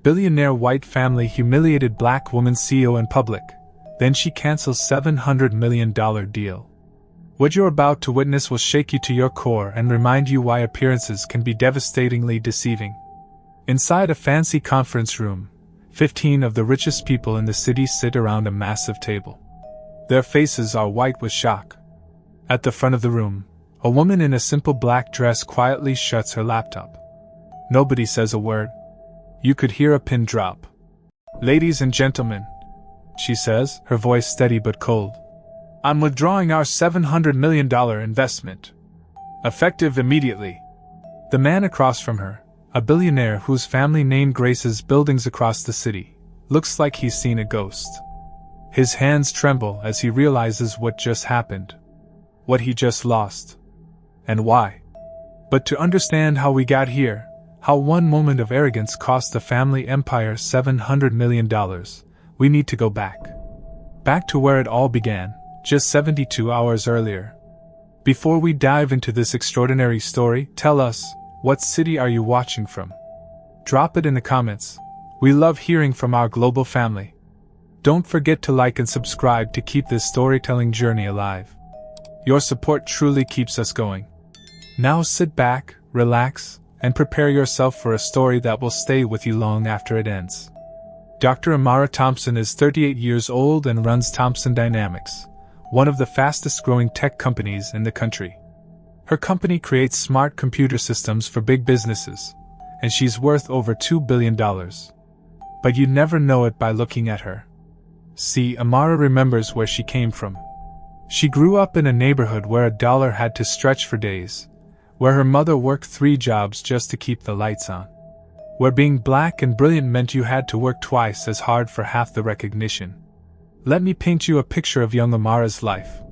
Billionaire white family humiliated black woman CEO in public. Then she cancels $700 million deal. What you're about to witness will shake you to your core and remind you why appearances can be devastatingly deceiving. Inside a fancy conference room, 15 of the richest people in the city sit around a massive table. Their faces are white with shock. At the front of the room, a woman in a simple black dress quietly shuts her laptop. Nobody says a word. You could hear a pin drop. "Ladies and gentlemen," she says, her voice steady but cold, "I'm withdrawing our $700 million investment. Effective immediately." The man across from her, a billionaire whose family name graces buildings across the city, looks like he's seen a ghost. His hands tremble as he realizes what just happened, what he just lost, and why. But to understand how we got here, how one moment of arrogance cost the family empire $700 million, we need to go back. Back to where it all began, just 72 hours earlier. Before we dive into this extraordinary story, tell us, what city are you watching from? Drop it in the comments. We love hearing from our global family. Don't forget to like and subscribe to keep this storytelling journey alive. Your support truly keeps us going. Now sit back, relax, and prepare yourself for a story that will stay with you long after it ends. Dr. Amara Thompson is 38 years old and runs Thompson Dynamics, one of the fastest growing tech companies in the country. Her company creates smart computer systems for big businesses, and she's worth over $2 billion. But you never know it by looking at her. See, Amara remembers where she came from. She grew up in a neighborhood where a dollar had to stretch for days, where her mother worked 3 jobs just to keep the lights on, where being black and brilliant meant you had to work twice as hard for half the recognition. Let me paint you a picture of young Amara's life.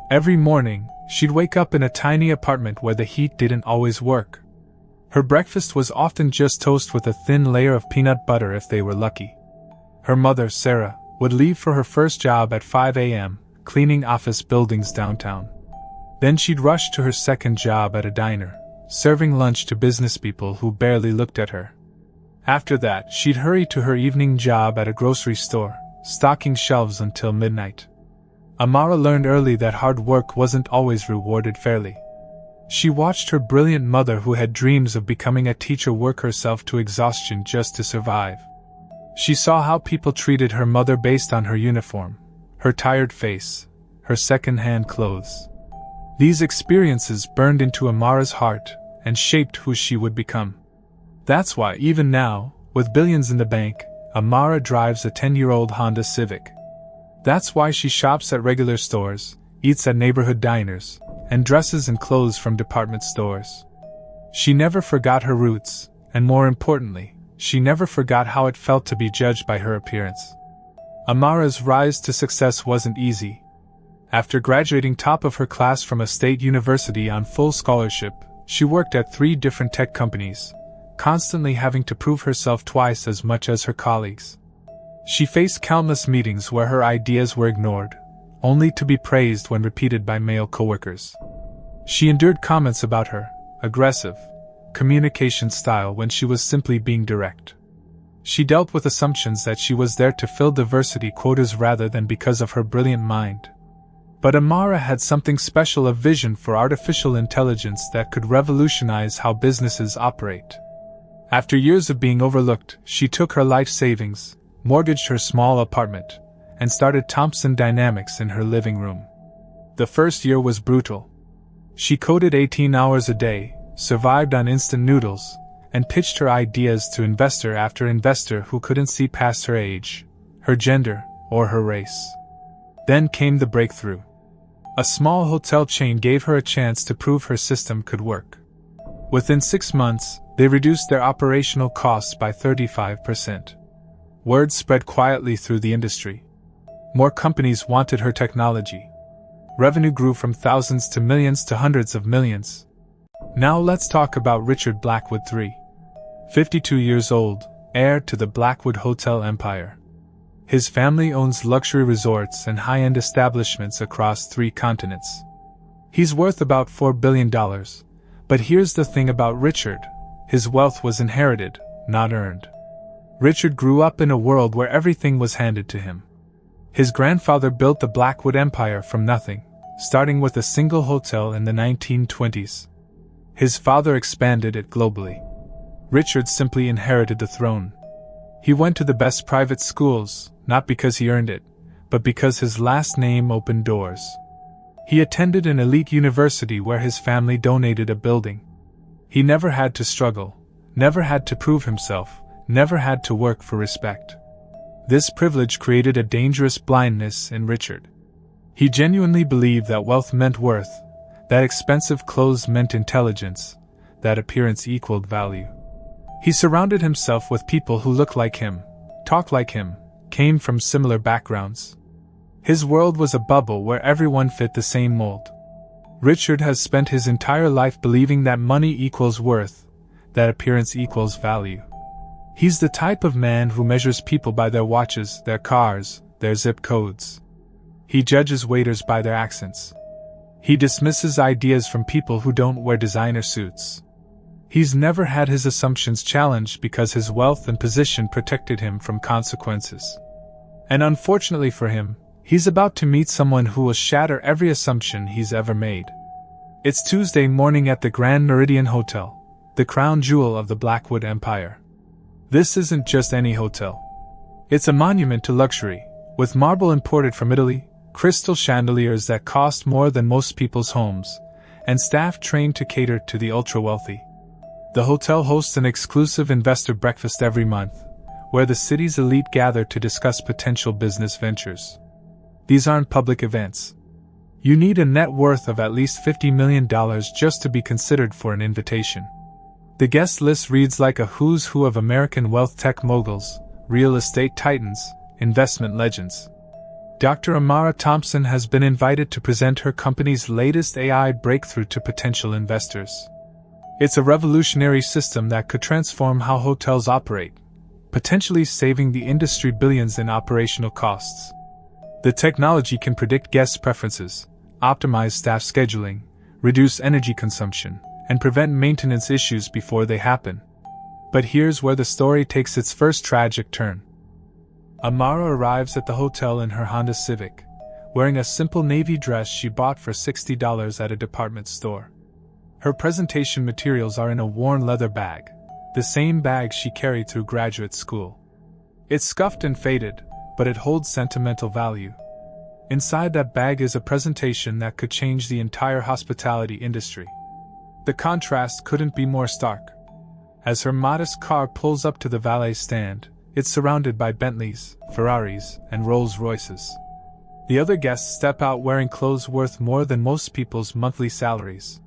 Every morning, she'd wake up in a tiny apartment where the heat didn't always work. Her breakfast was often just toast with a thin layer of peanut butter if they were lucky. Her mother, Sarah, would leave for her first job at 5 a.m., cleaning office buildings downtown. Then she'd rush to her second job at a diner, serving lunch to business people who barely looked at her. After that, she'd hurry to her evening job at a grocery store, stocking shelves until midnight. Amara learned early that hard work wasn't always rewarded fairly. She watched her brilliant mother, who had dreams of becoming a teacher, work herself to exhaustion just to survive. She saw how people treated her mother based on her uniform, her tired face, her second-hand clothes. These experiences burned into Amara's heart and shaped who she would become. That's why, even now, with billions in the bank, Amara drives a 10-year-old Honda Civic. That's why she shops at regular stores, eats at neighborhood diners, and dresses in clothes from department stores. She never forgot her roots, and more importantly, she never forgot how it felt to be judged by her appearance. Amara's rise to success wasn't easy. After graduating top of her class from a state university on full scholarship, she worked at 3 different tech companies, constantly having to prove herself twice as much as her colleagues. She faced countless meetings where her ideas were ignored, only to be praised when repeated by male coworkers. She endured comments about her aggressive communication style when she was simply being direct. She dealt with assumptions that she was there to fill diversity quotas rather than because of her brilliant mind. But Amara had something special, a vision for artificial intelligence that could revolutionize how businesses operate. After years of being overlooked, she took her life savings, mortgaged her small apartment, and started Thompson Dynamics in her living room. The first year was brutal. She coded 18 hours a day, survived on instant noodles, and pitched her ideas to investor after investor who couldn't see past her age, her gender, or her race. Then came the breakthrough. A small hotel chain gave her a chance to prove her system could work. Within 6 months, they reduced their operational costs by 35%. Word spread quietly through the industry. More companies wanted her technology. Revenue grew from thousands to millions to hundreds of millions. Now let's talk about Richard Blackwood III. 52 years old, heir to the Blackwood Hotel empire. His family owns luxury resorts and high-end establishments across 3 continents. He's worth about $4 billion. But here's the thing about Richard: his wealth was inherited, not earned. Richard grew up in a world where everything was handed to him. His grandfather built the Blackwood Empire from nothing, starting with a single hotel in the 1920s. His father expanded it globally. Richard simply inherited the throne. He went to the best private schools, not because he earned it, but because his last name opened doors. He attended an elite university where his family donated a building. He never had to struggle, never had to prove himself, never had to work for respect. This privilege created a dangerous blindness in Richard. He genuinely believed that wealth meant worth, that expensive clothes meant intelligence, that appearance equaled value. He surrounded himself with people who looked like him, talked like him, came from similar backgrounds. His world was a bubble where everyone fit the same mold. Richard has spent his entire life believing that money equals worth, that appearance equals value. He's the type of man who measures people by their watches, their cars, their zip codes. He judges waiters by their accents. He dismisses ideas from people who don't wear designer suits. He's never had his assumptions challenged because his wealth and position protected him from consequences. And unfortunately for him, he's about to meet someone who will shatter every assumption he's ever made. It's Tuesday morning at the Grand Meridian Hotel, the crown jewel of the Blackwood Empire. This isn't just any hotel. It's a monument to luxury, with marble imported from Italy, crystal chandeliers that cost more than most people's homes, and staff trained to cater to the ultra-wealthy. The hotel hosts an exclusive investor breakfast every month, where the city's elite gather to discuss potential business ventures. These aren't public events. You need a net worth of at least $50 million just to be considered for an invitation. The guest list reads like a who's who of American wealth: tech moguls, real estate titans, investment legends. Dr. Amara Thompson has been invited to present her company's latest AI breakthrough to potential investors. It's a revolutionary system that could transform how hotels operate, potentially saving the industry billions in operational costs. The technology can predict guest preferences, optimize staff scheduling, reduce energy consumption, and prevent maintenance issues before they happen. But here's where the story takes its first tragic turn. Amara arrives at the hotel in her Honda Civic, wearing a simple navy dress she bought for $60 at a department store. Her presentation materials are in a worn leather bag, the same bag she carried through graduate school. It's scuffed and faded, but it holds sentimental value. Inside that bag is a presentation that could change the entire hospitality industry. The contrast couldn't be more stark. As her modest car pulls up to the valet stand, it's surrounded by Bentleys, Ferraris, and Rolls-Royces. The other guests step out wearing clothes worth more than most people's monthly salaries.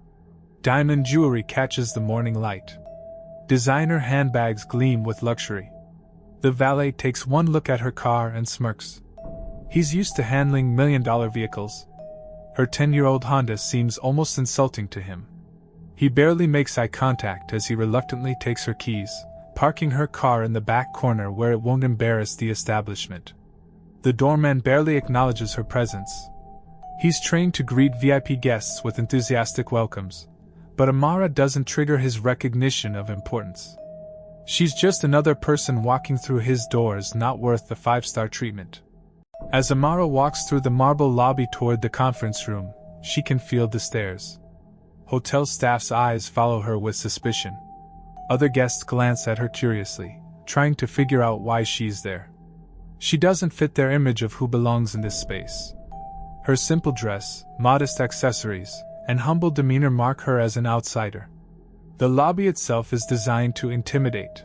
Diamond jewelry catches the morning light. Designer handbags gleam with luxury. The valet takes one look at her car and smirks. He's used to handling million-dollar vehicles. Her 10-year-old Honda seems almost insulting to him. He barely makes eye contact as he reluctantly takes her keys, parking her car in the back corner where it won't embarrass the establishment. The doorman barely acknowledges her presence. He's trained to greet VIP guests with enthusiastic welcomes, but Amara doesn't trigger his recognition of importance. She's just another person walking through his doors, not worth the 5-star treatment. As Amara walks through the marble lobby toward the conference room, she can feel the stares. Hotel staff's eyes follow her with suspicion. Other guests glance at her curiously, trying to figure out why she's there. She doesn't fit their image of who belongs in this space. Her simple dress, modest accessories, and humble demeanor mark her as an outsider. The lobby itself is designed to intimidate.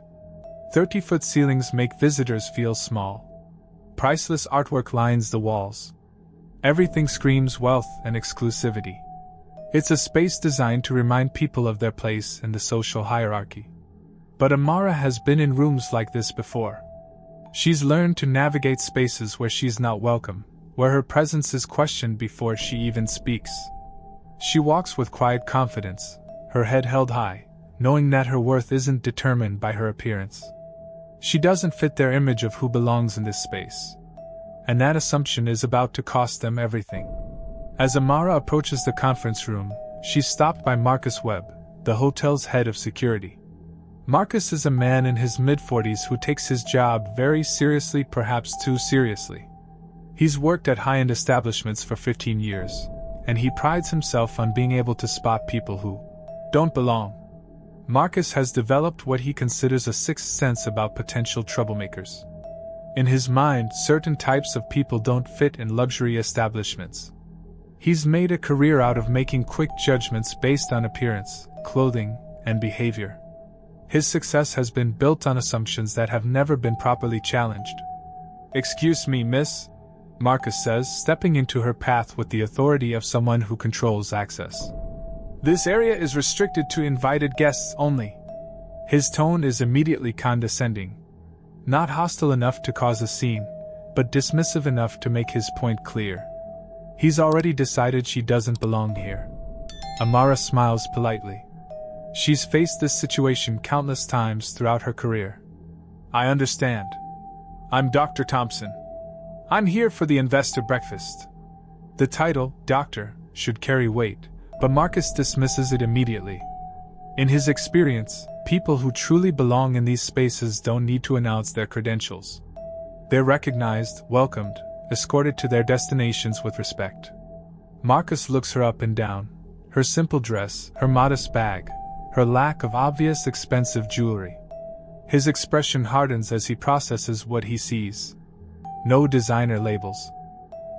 30-foot ceilings make visitors feel small. Priceless artwork lines the walls. Everything screams wealth and exclusivity. It's a space designed to remind people of their place in the social hierarchy. But Amara has been in rooms like this before. She's learned to navigate spaces where she's not welcome, where her presence is questioned before she even speaks. She walks with quiet confidence, her head held high, knowing that her worth isn't determined by her appearance. She doesn't fit their image of who belongs in this space. And that assumption is about to cost them everything. As Amara approaches the conference room, she's stopped by Marcus Webb, the hotel's head of security. Marcus is a man in his mid-40s who takes his job very seriously, perhaps too seriously. He's worked at high-end establishments for 15 years, and he prides himself on being able to spot people who don't belong. Marcus has developed what he considers a sixth sense about potential troublemakers. In his mind, certain types of people don't fit in luxury establishments. He's made a career out of making quick judgments based on appearance, clothing, and behavior. His success has been built on assumptions that have never been properly challenged. "Excuse me, miss," Marcus says, stepping into her path with the authority of someone who controls access. "This area is restricted to invited guests only." His tone is immediately condescending. Not hostile enough to cause a scene, but dismissive enough to make his point clear. He's already decided she doesn't belong here. Amara smiles politely. She's faced this situation countless times throughout her career. "I understand. I'm Dr. Thompson. I'm here for the investor breakfast." The title, Doctor, should carry weight, but Marcus dismisses it immediately. In his experience, people who truly belong in these spaces don't need to announce their credentials. They're recognized, welcomed, escorted to their destinations with respect. Marcus looks her up and down. Her simple dress, her modest bag, her lack of obvious expensive jewelry. His expression hardens as he processes what he sees. No designer labels.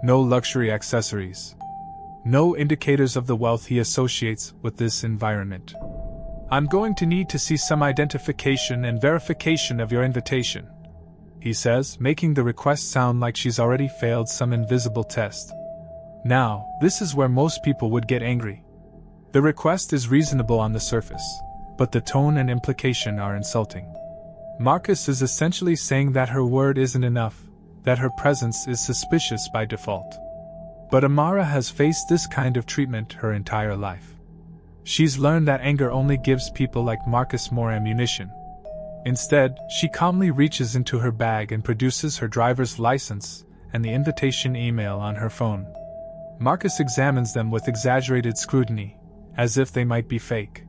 No luxury accessories. No indicators of the wealth he associates with this environment. "I'm going to need to see some identification and verification of your invitation," he says, making the request sound like she's already failed some invisible test. Now, this is where most people would get angry. The request is reasonable on the surface, but the tone and implication are insulting. Marcus is essentially saying that her word isn't enough, that her presence is suspicious by default. But Amara has faced this kind of treatment her entire life. She's learned that anger only gives people like Marcus more ammunition. Instead, she calmly reaches into her bag and produces her driver's license and the invitation email on her phone. Marcus examines them with exaggerated scrutiny, as if they might be fake.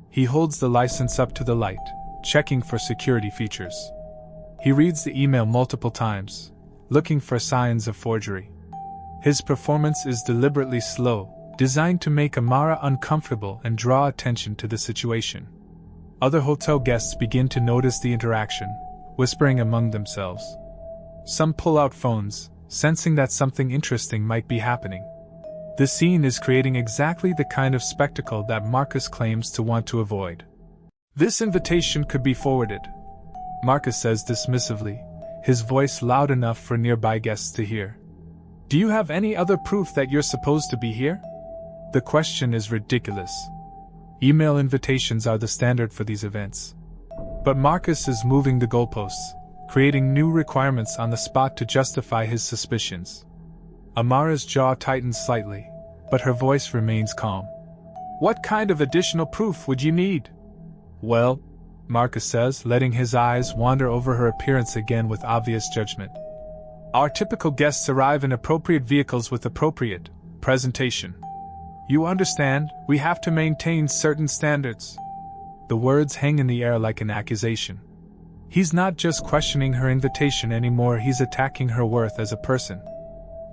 He holds the license up to the light, checking for security features. He reads the email multiple times, looking for signs of forgery. His performance is deliberately slow, designed to make Amara uncomfortable and draw attention to the situation. Other hotel guests begin to notice the interaction, whispering among themselves. Some pull out phones, sensing that something interesting might be happening. The scene is creating exactly the kind of spectacle that Marcus claims to want to avoid. "This invitation could be forwarded," Marcus says dismissively, his voice loud enough for nearby guests to hear. "Do you have any other proof that you're supposed to be here?" The question is ridiculous. Email invitations are the standard for these events. But Marcus is moving the goalposts, creating new requirements on the spot to justify his suspicions. Amara's jaw tightens slightly, but her voice remains calm. "What kind of additional proof would you need?" "Well," Marcus says, letting his eyes wander over her appearance again with obvious judgment. "Our typical guests arrive in appropriate vehicles with appropriate presentation. You understand, we have to maintain certain standards." The words hang in the air like an accusation. He's not just questioning her invitation anymore, he's attacking her worth as a person.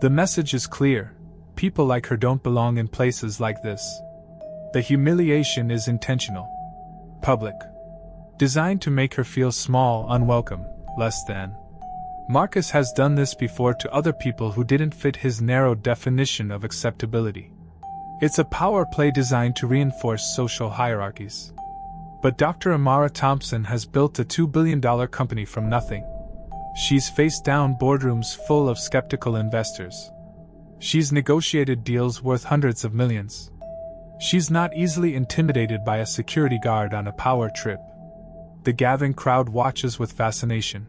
The message is clear: people like her don't belong in places like this. The humiliation is intentional. Public. Designed to make her feel small, unwelcome, less than. Marcus has done this before to other people who didn't fit his narrow definition of acceptability. It's a power play designed to reinforce social hierarchies. But Dr. Amara Thompson has built a $2 billion company from nothing. She's faced down boardrooms full of skeptical investors. She's negotiated deals worth hundreds of millions. She's not easily intimidated by a security guard on a power trip. The gathering crowd watches with fascination.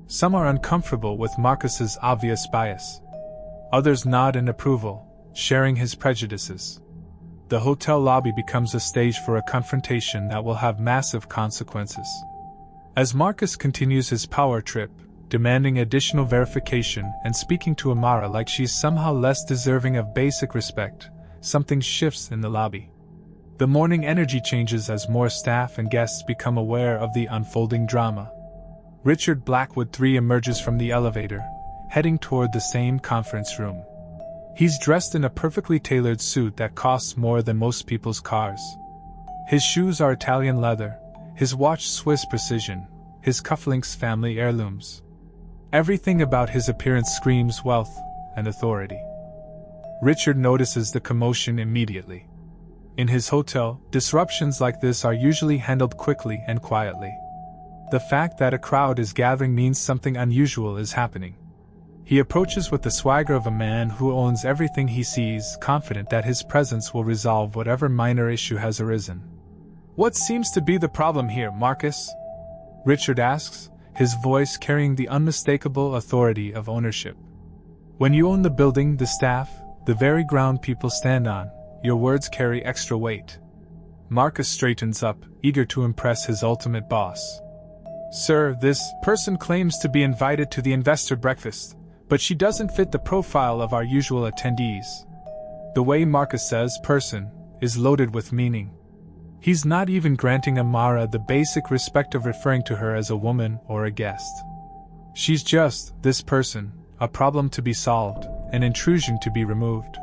Some are uncomfortable with Marcus's obvious bias. Others nod in approval, sharing his prejudices. The hotel lobby becomes a stage for a confrontation that will have massive consequences. As Marcus continues his power trip, demanding additional verification and speaking to Amara like she's somehow less deserving of basic respect, something shifts in the lobby. The morning energy changes as more staff and guests become aware of the unfolding drama. Richard Blackwood III emerges from the elevator, heading toward the same conference room. He's dressed in a perfectly tailored suit that costs more than most people's cars. His shoes are Italian leather, his watch Swiss precision, his cufflinks family heirlooms. Everything about his appearance screams wealth and authority. Richard notices the commotion immediately. In his hotel, disruptions like this are usually handled quickly and quietly. The fact that a crowd is gathering means something unusual is happening. He approaches with the swagger of a man who owns everything he sees, confident that his presence will resolve whatever minor issue has arisen. "What seems to be the problem here, Marcus?" Richard asks, his voice carrying the unmistakable authority of ownership. "When you own the building, the staff, the very ground people stand on, your words carry extra weight." Marcus straightens up, eager to impress his ultimate boss. "Sir, this person claims to be invited to the investor breakfast, but she doesn't fit the profile of our usual attendees." The way Marcus says person is loaded with meaning. He's not even granting Amara the basic respect of referring to her as a woman or a guest. She's just this person, a problem to be solved, an intrusion to be removed.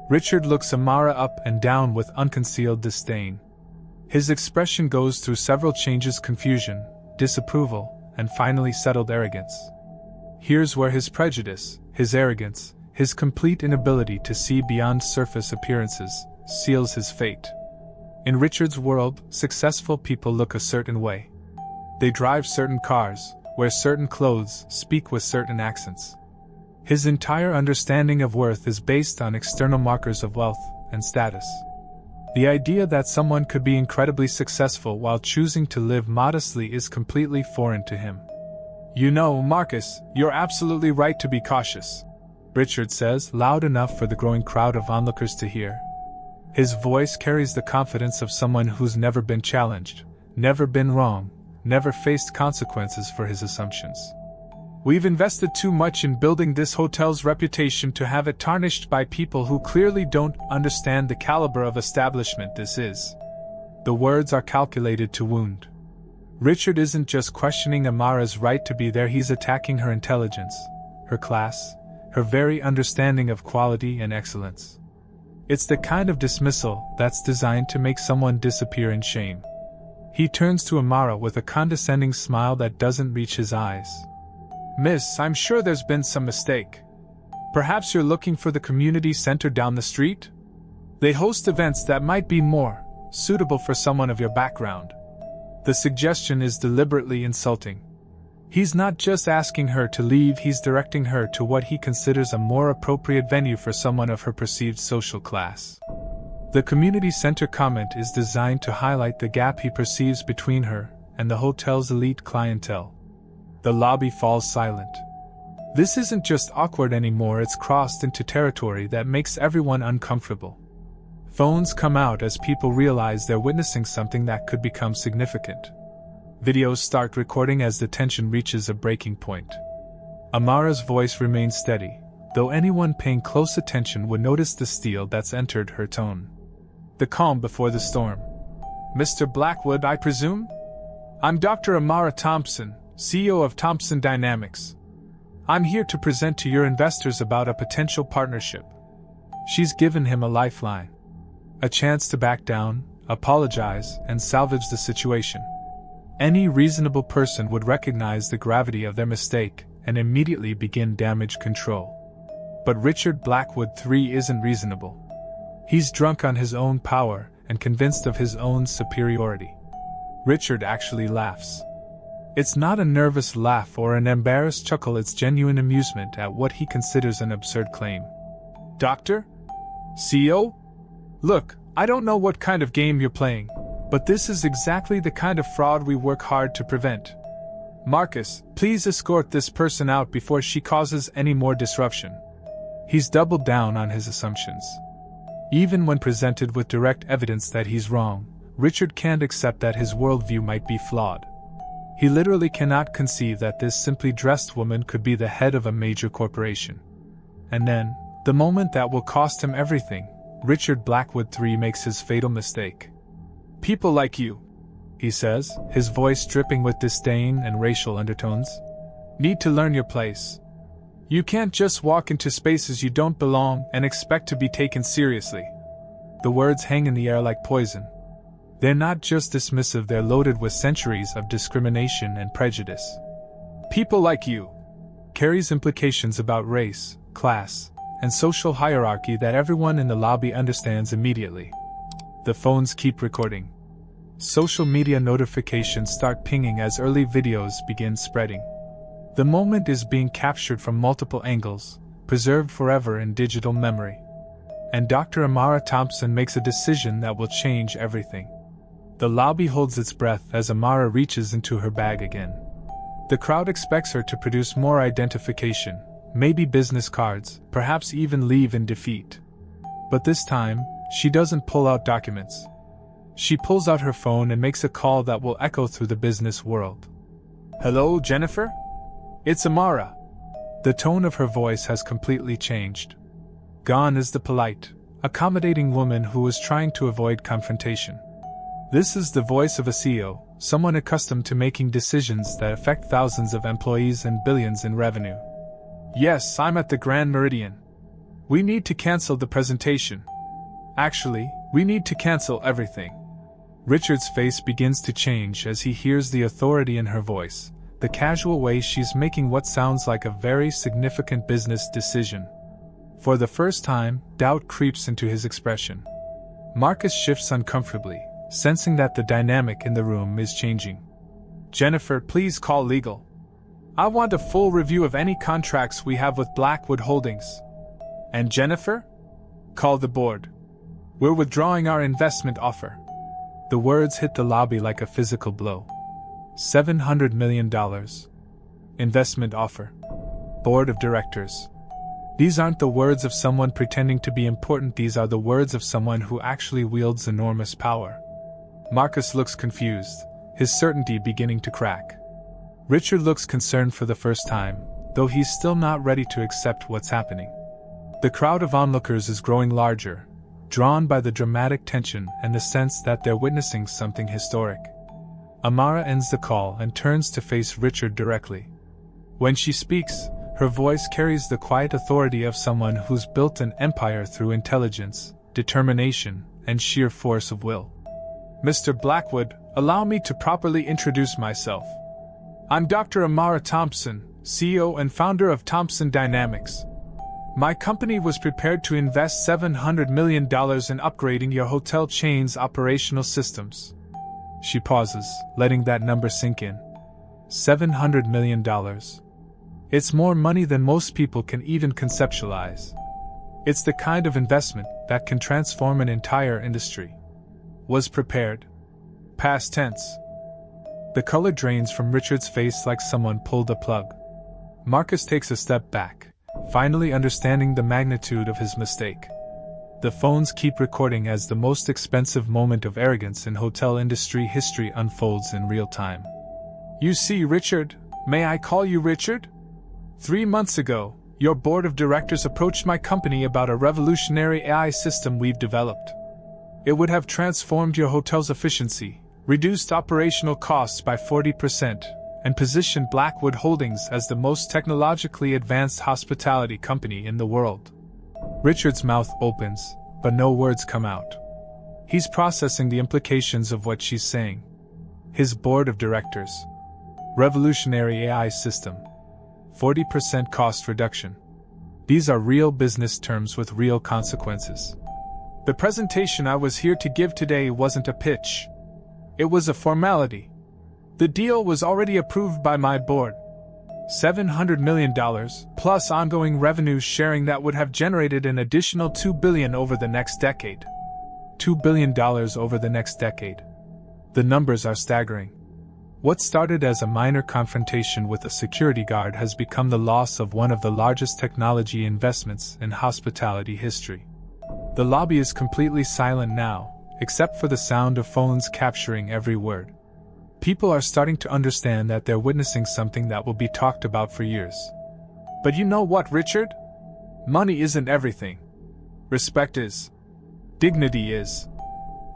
Richard looks Amara up and down with unconcealed disdain. His expression goes through several changes: confusion, disapproval, and finally settled arrogance. Here's where his prejudice, his arrogance, his complete inability to see beyond surface appearances, seals his fate. In Richard's world, successful people look a certain way. They drive certain cars, wear certain clothes, speak with certain accents. His entire understanding of worth is based on external markers of wealth and status. The idea that someone could be incredibly successful while choosing to live modestly is completely foreign to him. "You know, Marcus, you're absolutely right to be cautious," Richard says, loud enough for the growing crowd of onlookers to hear. His voice carries the confidence of someone who's never been challenged, never been wrong, never faced consequences for his assumptions. "We've invested too much in building this hotel's reputation to have it tarnished by people who clearly don't understand the caliber of establishment this is." The words are calculated to wound. Richard isn't just questioning Amara's right to be there, he's attacking her intelligence, her class, her very understanding of quality and excellence. It's the kind of dismissal that's designed to make someone disappear in shame. He turns to Amara with a condescending smile that doesn't reach his eyes. "Miss, I'm sure there's been some mistake. Perhaps you're looking for the community center down the street? They host events that might be more suitable for someone of your background." The suggestion is deliberately insulting. He's not just asking her to leave, he's directing her to what he considers a more appropriate venue for someone of her perceived social class. The community center comment is designed to highlight the gap he perceives between her and the hotel's elite clientele. The lobby falls silent. This isn't just awkward anymore, it's crossed into territory that makes everyone uncomfortable. Phones come out as people realize they're witnessing something that could become significant. Videos start recording as the tension reaches a breaking point. Amara's voice remains steady, though anyone paying close attention would notice the steel that's entered her tone. The calm before the storm. "Mr. Blackwood, I presume? I'm Dr. Amara Thompson, CEO of Thompson Dynamics. I'm here to present to your investors about a potential partnership." She's given him a lifeline. A chance to back down, apologize, and salvage the situation. Any reasonable person would recognize the gravity of their mistake and immediately begin damage control. But Richard Blackwood III isn't reasonable. He's drunk on his own power and convinced of his own superiority. Richard actually laughs. It's not a nervous laugh or an embarrassed chuckle, it's genuine amusement at what he considers an absurd claim. "Doctor? CEO? Look, I don't know what kind of game you're playing, but this is exactly the kind of fraud we work hard to prevent. Marcus, please escort this person out before she causes any more disruption." He's doubled down on his assumptions. Even when presented with direct evidence that he's wrong, Richard can't accept that his worldview might be flawed. He literally cannot conceive that this simply dressed woman could be the head of a major corporation. And then, the moment that will cost him everything, Richard Blackwood III makes his fatal mistake. "People like you," he says, his voice dripping with disdain and racial undertones, "need to learn your place. You can't just walk into spaces you don't belong and expect to be taken seriously." The words hang in the air like poison. They're not just dismissive, they're loaded with centuries of discrimination and prejudice. "People like you" carries implications about race, class, and social hierarchy that everyone in the lobby understands immediately. The phones keep recording. Social media notifications start pinging as early videos begin spreading. The moment is being captured from multiple angles, preserved forever in digital memory. And Dr. Amara Thompson makes a decision that will change everything. The lobby holds its breath as Amara reaches into her bag again. The crowd expects her to produce more identification, maybe business cards, perhaps even leave in defeat. But this time, she doesn't pull out documents. She pulls out her phone and makes a call that will echo through the business world. "Hello, Jennifer? It's Amara." The tone of her voice has completely changed. Gone is the polite, accommodating woman who was trying to avoid confrontation. This is the voice of a CEO, someone accustomed to making decisions that affect thousands of employees and billions in revenue. "Yes, I'm at the Grand Meridian. We need to cancel the presentation. Actually, we need to cancel everything." Richard's face begins to change as he hears the authority in her voice, the casual way she's making what sounds like a very significant business decision. For the first time, doubt creeps into his expression. Marcus shifts uncomfortably, sensing that the dynamic in the room is changing. "Jennifer, please call legal. I want a full review of any contracts we have with Blackwood Holdings." "And Jennifer? Call the board. We're withdrawing our investment offer." The words hit the lobby like a physical blow. $700 million. Investment offer. Board of directors. These aren't the words of someone pretending to be important, these are the words of someone who actually wields enormous power. Marcus looks confused, his certainty beginning to crack. Richard looks concerned for the first time, though he's still not ready to accept what's happening. The crowd of onlookers is growing larger, drawn by the dramatic tension and the sense that they're witnessing something historic. Amara ends the call and turns to face Richard directly. When she speaks, her voice carries the quiet authority of someone who's built an empire through intelligence, determination, and sheer force of will. "Mr. Blackwood, allow me to properly introduce myself. I'm Dr. Amara Thompson, CEO and founder of Thompson Dynamics. My company was prepared to invest $700 million in upgrading your hotel chain's operational systems." She pauses, letting that number sink in. $700 million. It's more money than most people can even conceptualize. It's the kind of investment that can transform an entire industry. Was prepared. Past tense. The color drains from Richard's face like someone pulled a plug. Marcus takes a step back, finally understanding the magnitude of his mistake. The phones keep recording as the most expensive moment of arrogance in hotel industry history unfolds in real time. "You see, Richard, may I call you Richard? 3 months ago, your board of directors approached my company about a revolutionary AI system we've developed. It would have transformed your hotel's efficiency, reduced operational costs by 40%, and positioned Blackwood Holdings as the most technologically advanced hospitality company in the world." Richard's mouth opens, but no words come out. He's processing the implications of what she's saying. His board of directors. Revolutionary AI system. 40% cost reduction. These are real business terms with real consequences. "The presentation I was here to give today wasn't a pitch. It was a formality. The deal was already approved by my board. $700 million, plus ongoing revenue sharing that would have generated an additional $2 billion over the next decade. $2 billion over the next decade. The numbers are staggering. What started as a minor confrontation with a security guard has become the loss of one of the largest technology investments in hospitality history." The lobby is completely silent now, except for the sound of phones capturing every word. People are starting to understand that they're witnessing something that will be talked about for years. "But you know what, Richard? Money isn't everything. Respect is. Dignity is.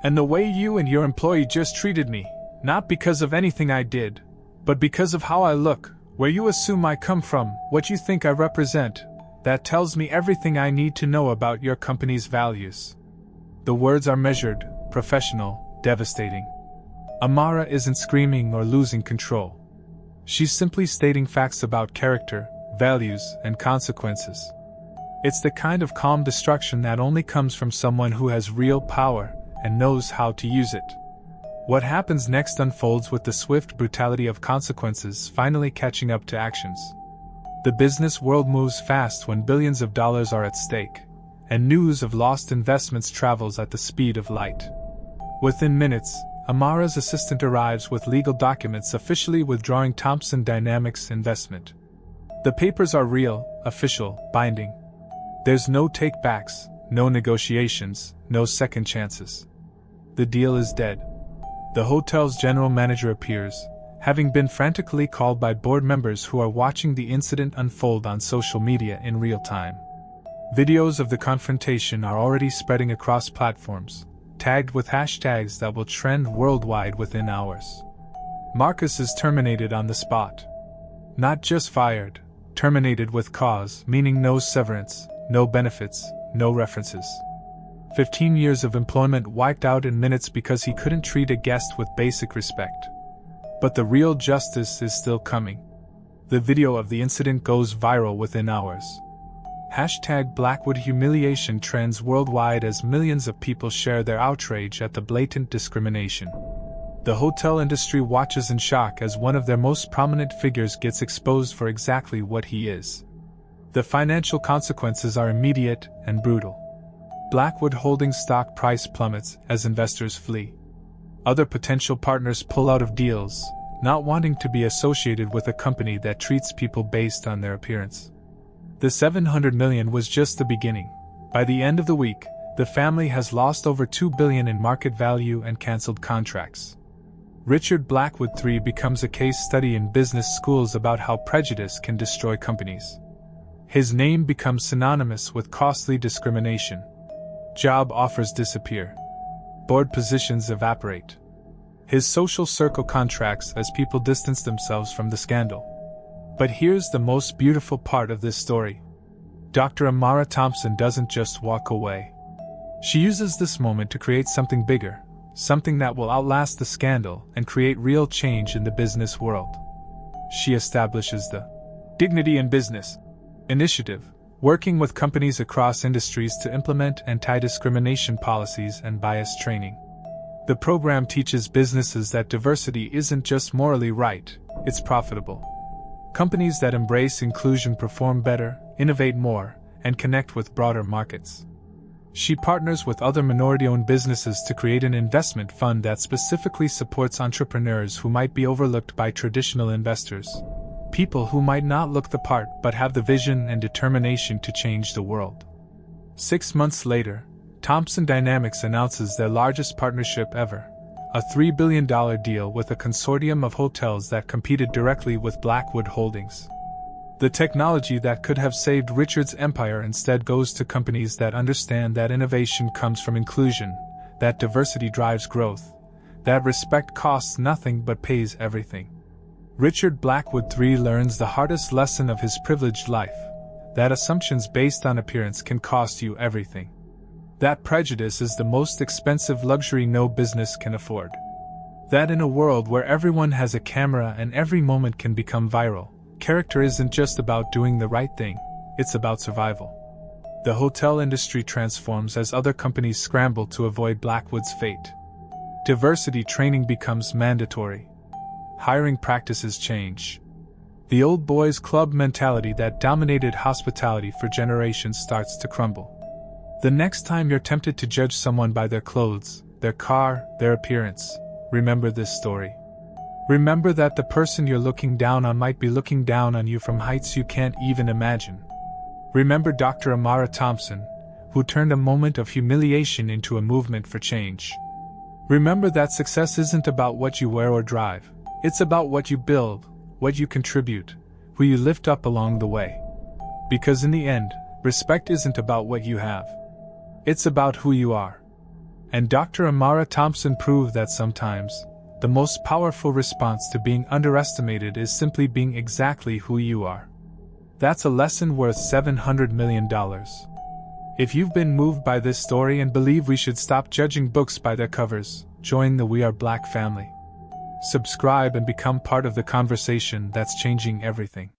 And the way you and your employee just treated me, not because of anything I did, but because of how I look, where you assume I come from, what you think I represent, that tells me everything I need to know about your company's values. The words are measured, professional, devastating. Amara isn't screaming or losing control. She's simply stating facts about character, values, and consequences. It's the kind of calm destruction that only comes from someone who has real power and knows how to use it. What happens next unfolds with the swift brutality of consequences finally catching up to actions. The business world moves fast when billions of dollars are at stake, and news of lost investments travels at the speed of light. Within minutes, Amara's assistant arrives with legal documents officially withdrawing Thompson Dynamics' investment. The papers are real, official, binding. There's no take-backs, no negotiations, no second chances. The deal is dead. The hotel's general manager appears, having been frantically called by board members who are watching the incident unfold on social media in real time. Videos of the confrontation are already spreading across platforms, tagged with hashtags that will trend worldwide within hours. Marcus is terminated on the spot. Not just fired, terminated with cause, meaning no severance, no benefits, no references. 15 years of employment wiped out in minutes because he couldn't treat a guest with basic respect. But the real justice is still coming. The video of the incident goes viral within hours. #Blackwood Humiliation trends worldwide as millions of people share their outrage at the blatant discrimination. The hotel industry watches in shock as one of their most prominent figures gets exposed for exactly what he is. The financial consequences are immediate and brutal. Blackwood Holdings stock price plummets as investors flee. Other potential partners pull out of deals, not wanting to be associated with a company that treats people based on their appearance. The $700 million was just the beginning. By the end of the week, the family has lost over $2 billion in market value and cancelled contracts. Richard Blackwood III becomes a case study in business schools about how prejudice can destroy companies. His name becomes synonymous with costly discrimination. Job offers disappear. Board positions evaporate. His social circle contracts as people distance themselves from the scandal. But here's the most beautiful part of this story. Dr. Amara Thompson doesn't just walk away. She uses this moment to create something bigger, something that will outlast the scandal and create real change in the business world. She establishes the Dignity in Business initiative, working with companies across industries to implement anti-discrimination policies and bias training. The program teaches businesses that diversity isn't just morally right, it's profitable. Companies that embrace inclusion perform better, innovate more, and connect with broader markets. She partners with other minority-owned businesses to create an investment fund that specifically supports entrepreneurs who might be overlooked by traditional investors. People who might not look the part but have the vision and determination to change the world. 6 months later, Thompson Dynamics announces their largest partnership ever, a $3 billion deal with a consortium of hotels that competed directly with Blackwood Holdings. The technology that could have saved Richard's empire instead goes to companies that understand that innovation comes from inclusion, that diversity drives growth, that respect costs nothing but pays everything. Richard Blackwood III learns the hardest lesson of his privileged life, that assumptions based on appearance can cost you everything. That prejudice is the most expensive luxury no business can afford. That in a world where everyone has a camera and every moment can become viral, character isn't just about doing the right thing, it's about survival. The hotel industry transforms as other companies scramble to avoid Blackwood's fate. Diversity training becomes mandatory. Hiring practices change. The old boys club mentality that dominated hospitality for generations starts to crumble. The next time you're tempted to judge someone by their clothes, their car, their appearance, remember this story. Remember that the person you're looking down on might be looking down on you from heights you can't even imagine. Remember Dr. Amara Thompson, who turned a moment of humiliation into a movement for change. Remember that success isn't about what you wear or drive. It's about what you build, what you contribute, who you lift up along the way. Because in the end, respect isn't about what you have. It's about who you are. And Dr. Amara Thompson proved that sometimes, the most powerful response to being underestimated is simply being exactly who you are. That's a lesson worth $700 million. If you've been moved by this story and believe we should stop judging books by their covers, join the We Are Black family. Subscribe and become part of the conversation that's changing everything.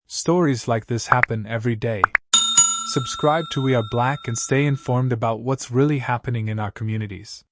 Stories like this happen every day. Subscribe to We Are Black and stay informed about what's really happening in our communities.